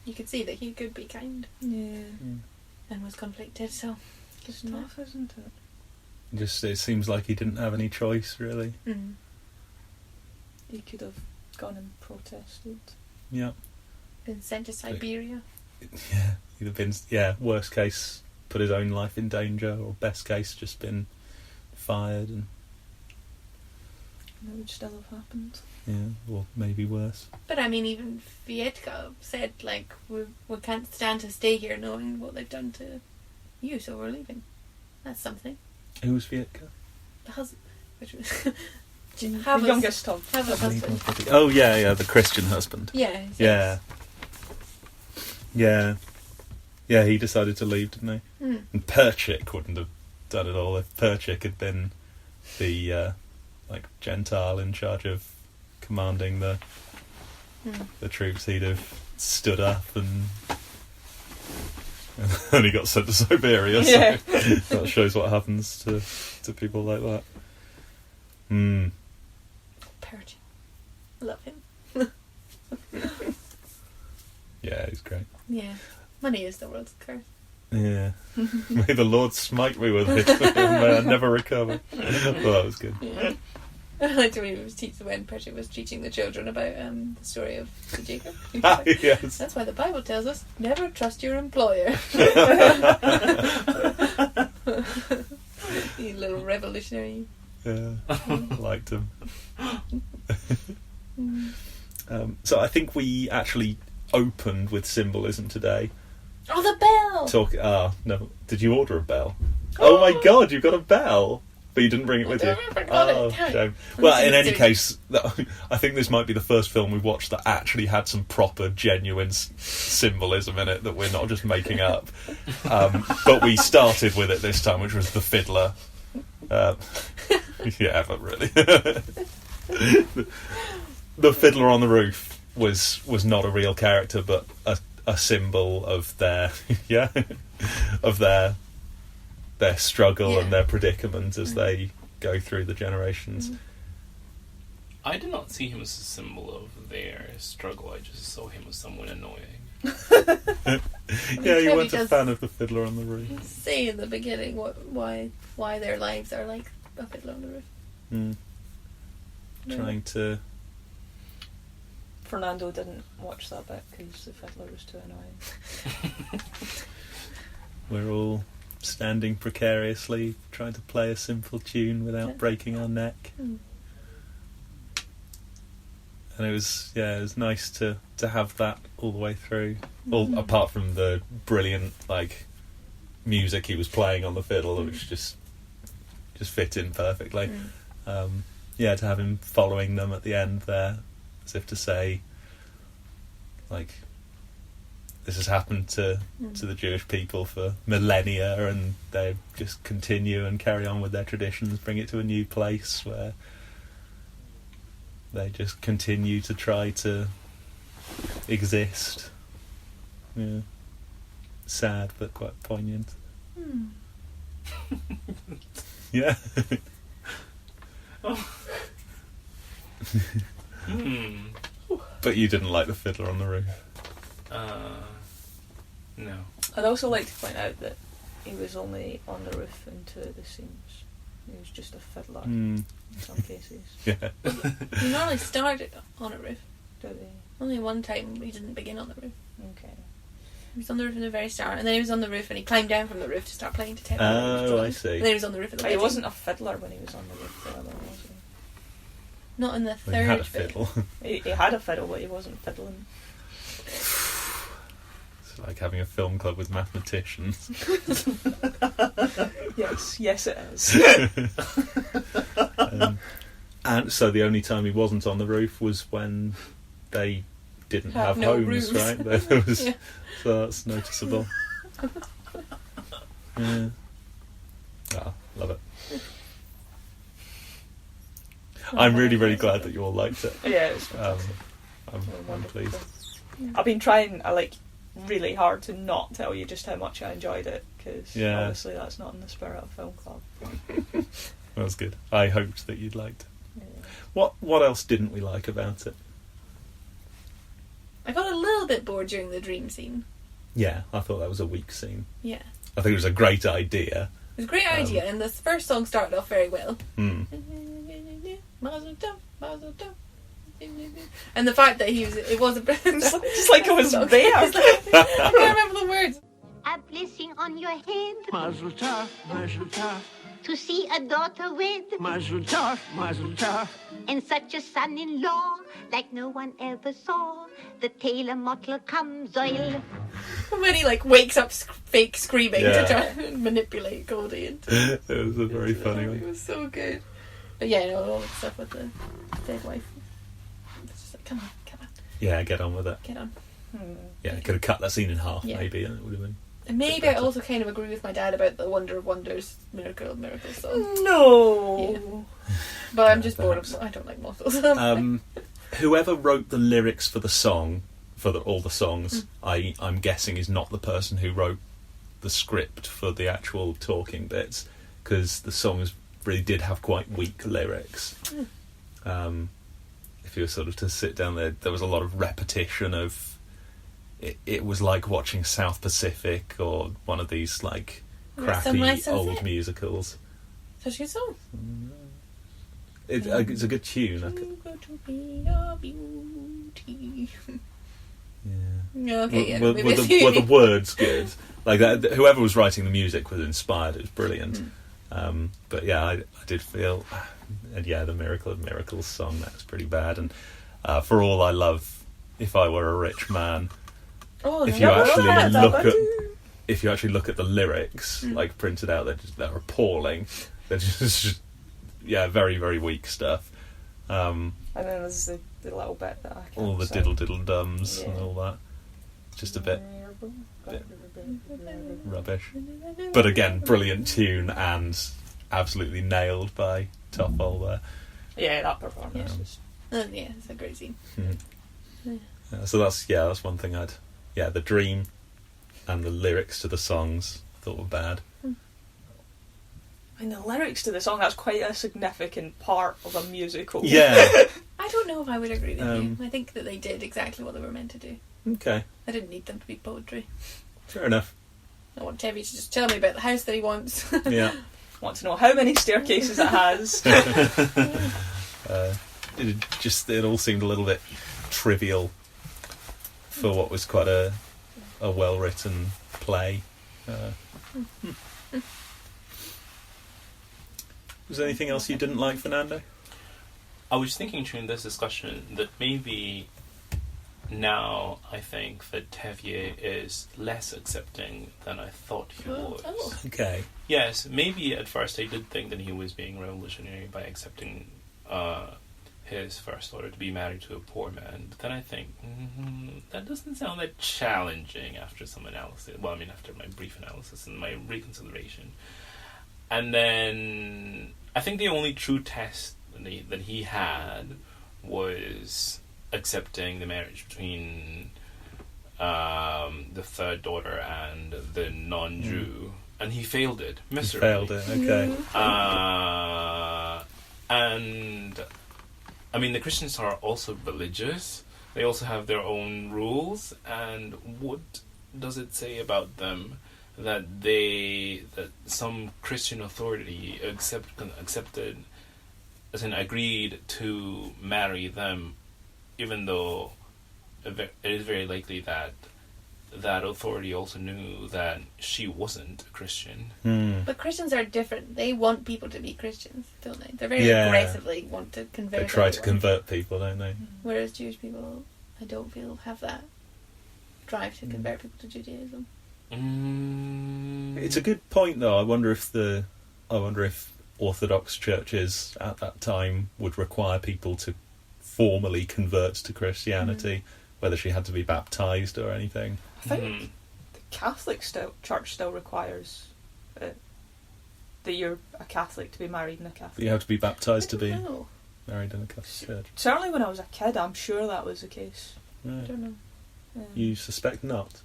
you could see that he could be kind. Yeah. And was conflicted, so... It's tough, isn't it? It seems like he didn't have any choice, really. He could have gone and protested. Yeah. Been sent to Siberia. Yeah, he'd have been... Yeah, worst case, put his own life in danger, or best case, just been fired and... That would still have happened. Yeah, or maybe worse. But I mean, even Vietka said, like, we can't stand to stay here knowing what they've done to you, so we're leaving. That's something. Who was Vietka? The husband. Which was... The youngest of Hava's husband. Oh, yeah, the Christian husband. Yeah. Yeah. Yeah. Yeah, he decided to leave, didn't he? And Perchik wouldn't have done it all if Perchik had been the... Gentile in charge of commanding the troops. He'd have stood up and he got sent to Siberia. Yeah. So that shows what happens to people like that. Perch. Love him. Yeah, he's great. Yeah. Money is the world's curse. Yeah. May the Lord smite me with it. May I never recover. Well, that was good. Yeah. I liked when Perchik was teaching the children about the story of the Jacob. Yes. That's why the Bible tells us never trust your employer. You little revolutionary. Yeah, liked him. So I think we actually opened with symbolism today. Oh, the bell! No. Did you order a bell? Oh my God, you got a bell! But you didn't bring it with you. I forgot it. Shame. Well, in any case, I think this might be the first film we've watched that actually had some proper, genuine symbolism in it that we're not just making up. But we started with it this time, which was the Fiddler. Yeah, but really. The Fiddler on the Roof was not a real character, but a symbol of their their struggle and their predicament as they go through the generations. I did not see him as a symbol of their struggle. I just saw him as someone annoying. Yeah, you weren't a fan of the Fiddler on the Roof. Say in the beginning why their lives are like a Fiddler on the Roof. Trying to... Fernando didn't watch that bit because the Fiddler was too annoying. We're all standing precariously, trying to play a simple tune without breaking our neck. And it was nice to have that all the way through. All apart from the brilliant music he was playing on the fiddle, which just fit in perfectly. To have him following them at the end there, as if to say, like, this has happened to the Jewish people for millennia, and they just continue and carry on with their traditions, bring it to a new place where they just continue to try to exist. Yeah. Sad, but quite poignant. Yeah. But you didn't like the Fiddler on the Roof? No. I'd also like to point out that he was only on the roof in 2 of the scenes. He was just a fiddler in some cases. Yeah. He normally started on a roof. Did he? Only one time he didn't begin on the roof. Okay. He was on the roof from the very start, and then he was on the roof and he climbed down from the roof to start playing to Teddy. Oh, I see. And then he was on the roof at the He wedding. wasn't a fiddler when he was on the roof, though, was he? Not in the Well, he had a third bit. fiddle. He had a fiddle, but he wasn't fiddling. It's like having a film club with mathematicians. Yes, it is. And so the only time he wasn't on the roof was when they didn't have no homes, rooms. right? There was, Yeah. So that's noticeable. Yeah. Oh, love it. I'm really, really glad that you all liked it. Yeah, it's I'm wonderful. pleased. I've been trying, really hard to not tell you just how much I enjoyed it, because Yeah. obviously that's not in the spirit of Film Club. That was good. I hoped that you'd liked it. Yeah. What else didn't we like about it? I got a little bit bored during the dream scene. Yeah, I thought that was a weak scene. Yeah. I think it was a great idea. It was a great idea, and the first song started off very well. Mazel tov, mazel tov. And the fact that it was a Just like I was there. I can't remember the words. A blessing on your head Mazel tov, mazel tov, to see a daughter wed, mazel tov, mazel tov. and such a son-in-law like no one ever saw. The tailor mottle comes oil. When he wakes up fake screaming Yeah. to try and manipulate Goldie. And It was a very funny It one. was so good. But yeah, all the stuff with the dead wife. It's just like, come on. Yeah, get on with it. Get on. Yeah, could have cut that scene in half, Yeah. maybe, and it would have been. And maybe I also kind of agree with my dad about the Wonder of Wonders, Miracle of Miracles song. No. Yeah. But I'm just bored of I don't like models. Whoever wrote the lyrics for the song, all the songs, I'm guessing is not the person who wrote the script for the actual talking bits, because the songs really did have quite weak lyrics. If you were sort of to sit down there was a lot of repetition of. It was like watching South Pacific or one of these crappy Sunrise old Sunset? musicals. Such a good song. It's a good tune. You've got to be a beauty. Yeah. Okay, yeah. Were maybe the words good? Like that, whoever was writing the music was inspired. It was brilliant. But yeah, I did feel, and yeah, the Miracle of Miracles song, that's pretty bad. And for all I love, If I Were a Rich Man. Oh, If no, you actually no, look at the lyrics, printed out, they're appalling. They're just very, very weak stuff. And then there's the little bit that I can't All the say. diddle diddle dums and Yeah. all that. Just a bit rubbish. But again, brilliant tune and absolutely nailed by Toffol there. Yeah, that performance was... yeah, it's a great scene. So that's one thing the dream and the lyrics to the songs I thought were bad. And the lyrics to the song, that's quite a significant part of a musical. Yeah. I don't know if I would agree with you. I think that they did exactly what they were meant to do. Okay. I didn't need them to be poetry. Fair enough. I want Tevye to just tell me about the house that he wants. Yeah. Want to know how many staircases it has. It all seemed a little bit trivial for what was quite a well-written play. Was there anything else you didn't like, Fernando? I was thinking during this discussion that maybe now I think that Tevier is less accepting than I thought he was. Oh. Okay. Yes, maybe at first I did think that he was being revolutionary by accepting his first daughter to be married to a poor man. But then I think, that doesn't sound that challenging after some analysis. Well, I mean, after my brief analysis and my reconsideration. And then I think the only true test that he had was accepting the marriage between the third daughter and the non-Jew. And he failed it miserably. He failed it, okay. And I mean, the Christians are also religious. They also have their own rules. And what does it say about them that some Christian authority accepted, as in agreed to marry them, even though it is very likely that that authority also knew that she wasn't a Christian. But Christians are different. They want people to be Christians, don't they? They very aggressively want to convert. They try to everyone. convert people, don't they? Whereas Jewish people, I don't feel, have that drive to convert people to Judaism. It's a good point, though. I wonder if Orthodox churches at that time would require people to formally convert to Christianity, whether she had to be baptized or anything. I think the Catholic Church still requires that you're a Catholic to be married in a Catholic. You have to be baptized to be know. married in a Catholic church. Certainly when I was a kid, I'm sure that was the case. Right. I don't know. You suspect not?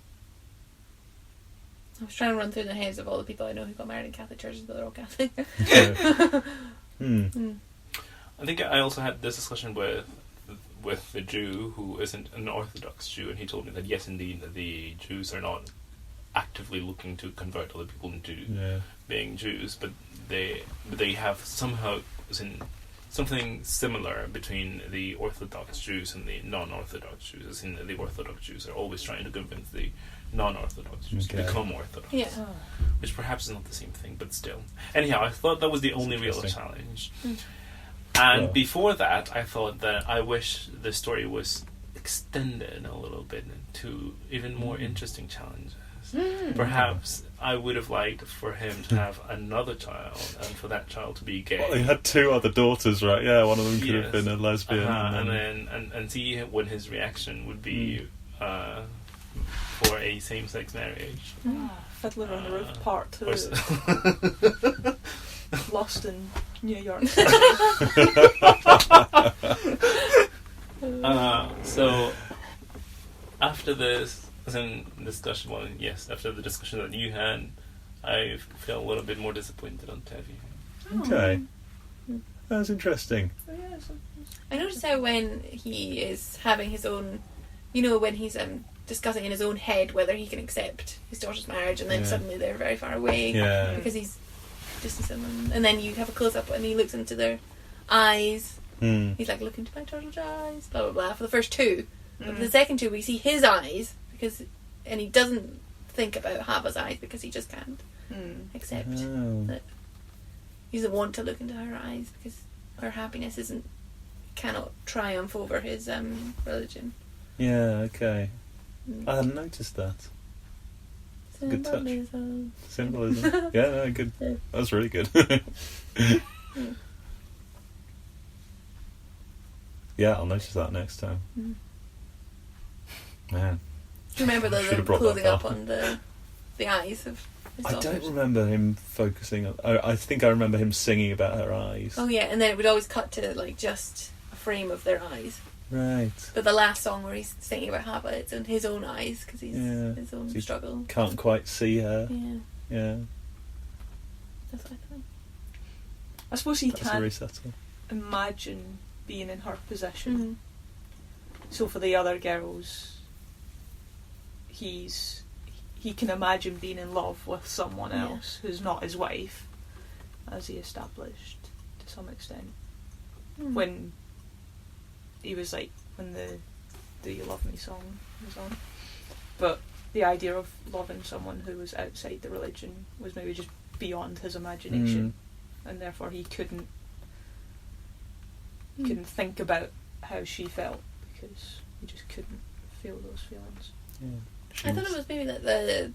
I was trying to run through the heads of all the people I know who got married in Catholic churches, but they're all Catholic. I think I also had this discussion with the Jew who isn't an Orthodox Jew, and he told me that yes, indeed, the Jews are not actively looking to convert other people into being Jews, but they have somehow something similar between the Orthodox Jews and the non-Orthodox Jews. As in, the Orthodox Jews are always trying to convince the non-Orthodox Jews to become Orthodox, which perhaps is not the same thing, but still. Anyhow, I thought that was the only real challenge. And before that, I thought that I wish the story was extended a little bit to even more interesting challenges. Perhaps I would have liked for him to have another child, and for that child to be gay. Well, he had two other daughters, right? Yeah, one of them could have been a lesbian. And see what his reaction would be for a same-sex marriage. Fiddler on the Roof Part 2. Lost in New York. So after this discussion, after the discussion that you had, I feel a little bit more disappointed on Tevi. Okay, that's interesting. I noticed how when he is having his own, when he's discussing in his own head whether he can accept his daughter's marriage, and then suddenly they're very far away because he's distancing them, and then you have a close-up and he looks into their eyes. He's like, look into my daughter's eyes, blah blah blah, for the first two. But the second two we see his eyes, and he doesn't think about Hava's eyes because he just can't accept that he doesn't want to look into her eyes because her happiness cannot triumph over his religion. Yeah, okay. I hadn't noticed that. Good touch. Symbolism. Yeah, no, good. That was really good. Yeah, I'll notice that next time. Man. Do you remember the closing up on the eyes of his daughters? I don't remember him focusing on... I think I remember him singing about her eyes. Oh yeah, and then it would always cut to like just a frame of their eyes. Right. But the last song where he's singing about Hava, it's in his own eyes because he's his own struggle. Can't quite see her. Yeah. That's what I thought. I suppose he That's can't very subtle. imagine being in her position. So for the other girls, he can imagine being in love with someone else who's not his wife, as he established to some extent. When he was like, when the Do You Love Me song was on. But the idea of loving someone who was outside the religion was maybe just beyond his imagination, and therefore he couldn't think about how she felt because he just couldn't feel those feelings. I thought it was maybe that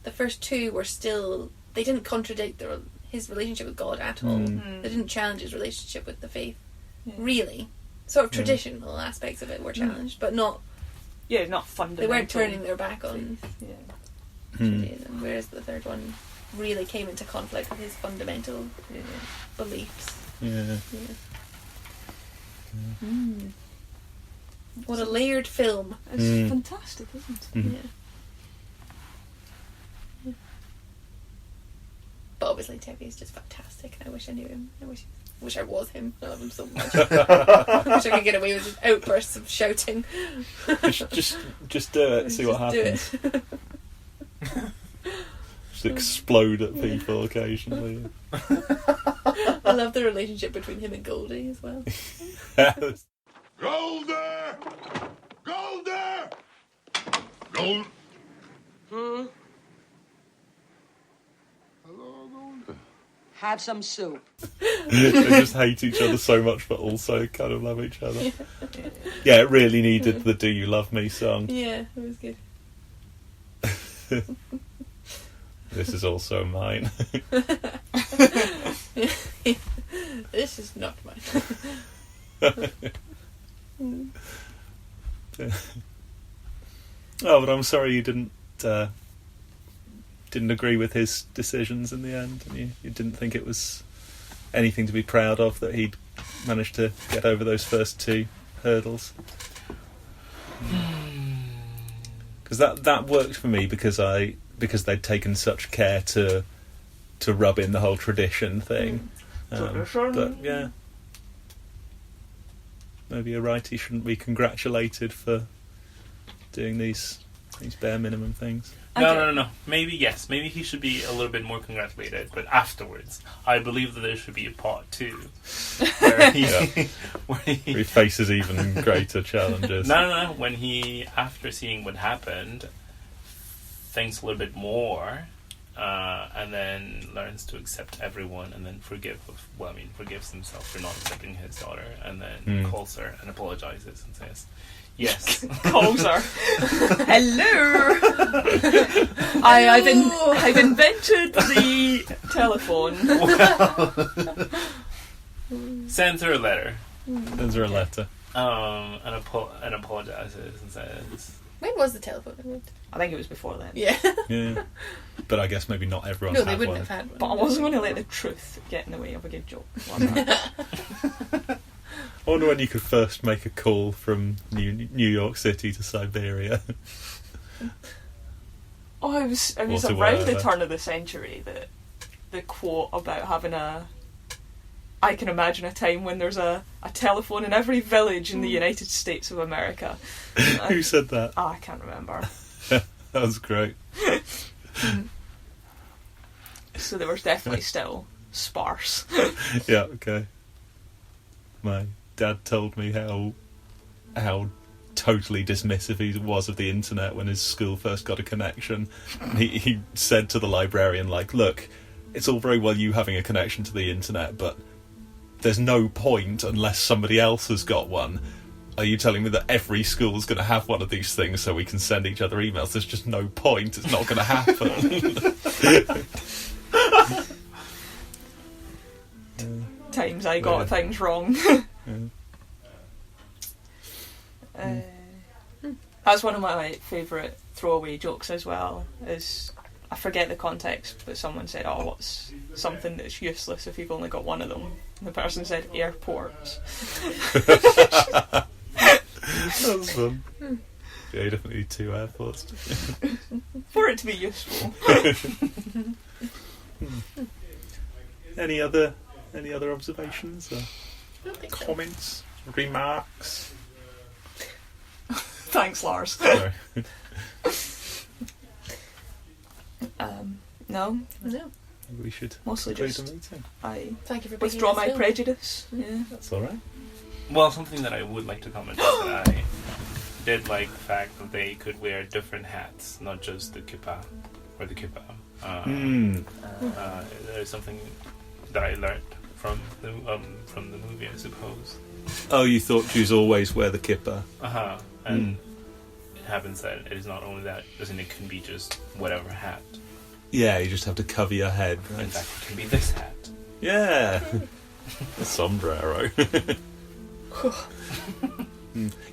the first two were still, they didn't contradict his relationship with God at all. They didn't challenge his relationship with the faith, really. Sort of traditional aspects of it were challenged, but not. Yeah, not fundamental. They weren't turning their back on Judaism, whereas the third one really came into conflict with his fundamental beliefs. Yeah. What a layered film! It's fantastic, isn't it? Yeah. But obviously Tepe is just fantastic, and I wish I knew him. I wish I was him. I love him so much. I wish I could get away with just outbursts of shouting. Just do it. See what happens. Just explode at people occasionally. I love the relationship between him and Goldie as well. Golder! Golder! Gold. Hmm? Hello, Golder. Have some soup. They just hate each other so much, but also kind of love each other. Yeah, it really needed the "Do You Love Me" song. Yeah, it was good. This is also mine. This is not mine. Oh, but I'm sorry you didn't agree with his decisions in the end, and you didn't think it was anything to be proud of that he'd managed to get over those first two hurdles. Because that worked for me because they'd taken such care to rub in the whole tradition thing. But yeah, maybe a righty shouldn't be congratulated for doing these bare minimum things. No. Maybe yes. Maybe he should be a little bit more congratulated, but afterwards, I believe that there should be a part 2 where he faces even greater challenges. No. When he, after seeing what happened, thinks a little bit more, and then learns to accept everyone, and then forgives himself for not accepting his daughter, and then calls her and apologizes and says, yes. Calls her. Hello. I've invented the telephone. Sends her a letter. Sends her a letter. And apologizes and says. When was the telephone? I think it was before then. Yeah. Yeah. But I guess maybe not everyone No, had they wouldn't one. have had one. But I wasn't going to let the truth get in the way of a good joke. I wonder when you could first make a call from New York City to Siberia. Oh, it was to around the wherever. turn of the century that the quote about having I can imagine a time when there's a telephone in every village in the United States of America. Who said that? I can't remember. That was great. So they were definitely still sparse. Yeah, okay. My dad told me how totally dismissive he was of the internet when his school first got a connection. He said to the librarian, like, look, it's all very well you having a connection to the internet, but there's no point unless somebody else has got one. Are you telling me that every school's going to have one of these things so we can send each other emails? There's just no point. It's not going to happen. Times I got things wrong. That's one of my favourite throwaway jokes as well. Is I forget the context, but someone said, "Oh, what's something that's useless if you've only got one of them?" And the person said, "Airports." That's fun. Yeah, you definitely need 2 airports. For it to be useful. Any other observations or I don't think so. comments, remarks? Thanks, Lars. Sorry. No, No. Maybe we should mostly conclude just the meeting. I Thank you for withdraw picking my this film. prejudice. Yeah. That's all right. Well, something that I would like to comment is that I did like the fact that they could wear different hats, not just the kippah or the kippah. There's something that I learned from the movie, I suppose. Oh, you thought Jews always wear the kippah? And happens that it is not only that, as in it can be just whatever hat. Yeah, you just have to cover your head. Right? In fact, it can be this hat. Yeah. A sombrero.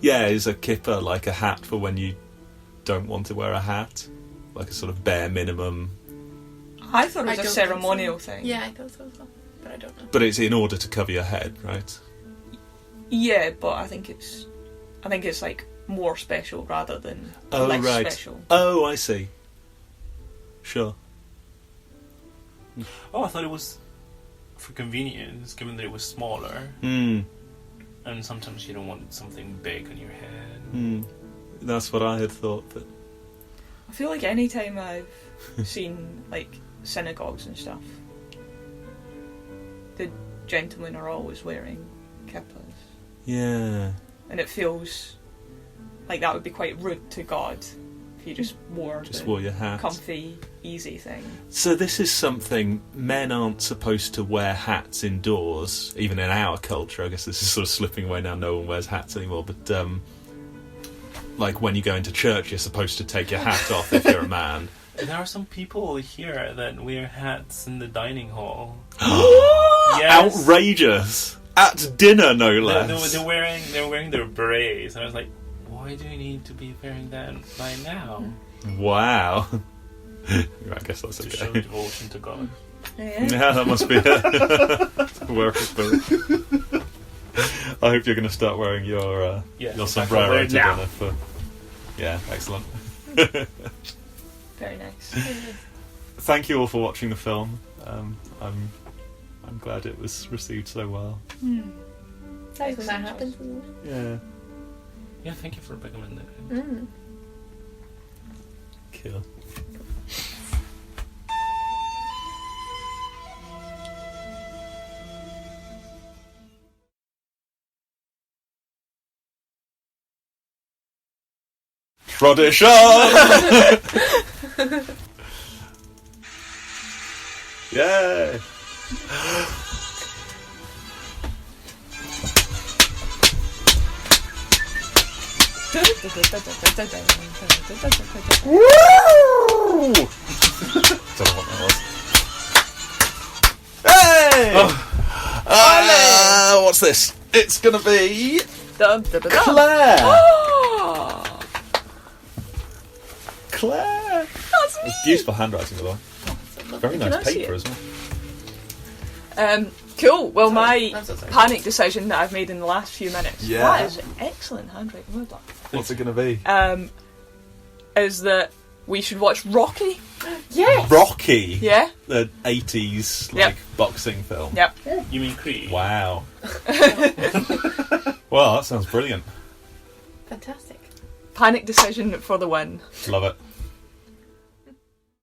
Yeah, is a kipper like a hat for when you don't want to wear a hat? Like a sort of bare minimum. I thought it was I a don't ceremonial think so. thing. Yeah, I thought so as well, but I don't know. But it's in order to cover your head, right? Yeah, but I think it's like more special rather than Oh, less right. special. Oh, I see. Sure. Oh, I thought it was for convenience, given that it was smaller. Hmm. And sometimes you don't want something big on your head. Hmm. That's what I had thought, but... I feel like any time I've seen like synagogues and stuff, the gentlemen are always wearing kippas. Yeah. And it feels like that would be quite rude to God if you just wore your hat. comfy, easy thing. So this is something, men aren't supposed to wear hats indoors, even in our culture. I guess this is sort of slipping away now, no one wears hats anymore, but like when you go into church you're supposed to take your hat off if you're a man. There are some people here that wear hats in the dining hall. Yes. Outrageous! At dinner, no less. They're wearing their berets, and I was like, why do you need to be wearing that by now? Wow. I guess that's To okay. show devotion to God. Yeah, that must be it. Work it. I hope you're going to start wearing your sombrero to dinner for. Yeah, excellent. Very nice. Thank you all for watching the film. I'm glad it was received so well. It's nice when that happens, isn't it? Yeah. Yeah, thank you for recommending it. Cool. Tradition! Yay! Woo! Don't know what that was. Hey! What's this? It's gonna be Claire. Oh! Claire. That's me. Beautiful handwriting, by the way. Very Can nice I see paper it? as well. Cool. Well, my I'm so sorry. panic decision that I've made in the last few minutes. Yeah. That is excellent handwriting. Well done. What's it gonna be? Is that we should watch Rocky? Yes! Rocky. Yeah. The 80s Yep. boxing film. Yep. You mean Creed? Wow. Well, that sounds brilliant. Fantastic. Panic decision for the win. Love it.